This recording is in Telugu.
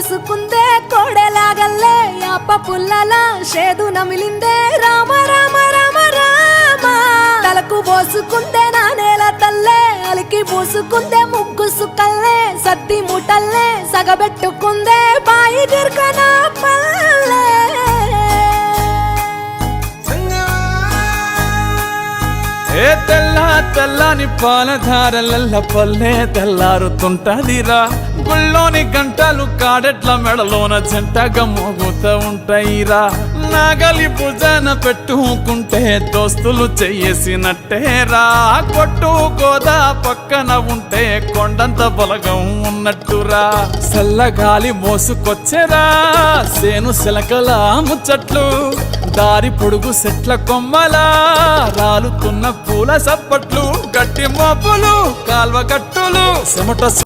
కరుసుకుందే కోడెలాగల్లే యాప పుల్లలా షేదు నమిలిందే రామ రామ రామ రామ తలకు పోసుకుందే నా నేల తల్లే అలికి పూసుకుందే ముగ్గు సుక్కల్లే సత్తి ముటల్లే సగబెట్టుకుందే బాయి గిర్కన పల్లె ఏ తెల్ల తెల్లని పాలధారలల్ల పల్లె తెల్లారుతుంటదిరా గుళ్ళోని గంటలు కాడెట్ల మెడలోన జంటగా మోగుతూ ఉంటాయిరా నాగలి భుజాన పెట్టుకుంటే దోస్తులు చెయ్యేసినట్టేరా కొట్టు గోదా పక్కన ఉంటే కొండంత బలగం ఉన్నట్టురా చల్లగాలి మోసుకొచ్చెరా సేను శిలకల ముచ్చట్లు దారి పొడుగు సెట్ల కొమ్మలా రాలుతున్న పూల సప్పట్లు గట్టి మోపులు కాల్వ కట్టులు చెమట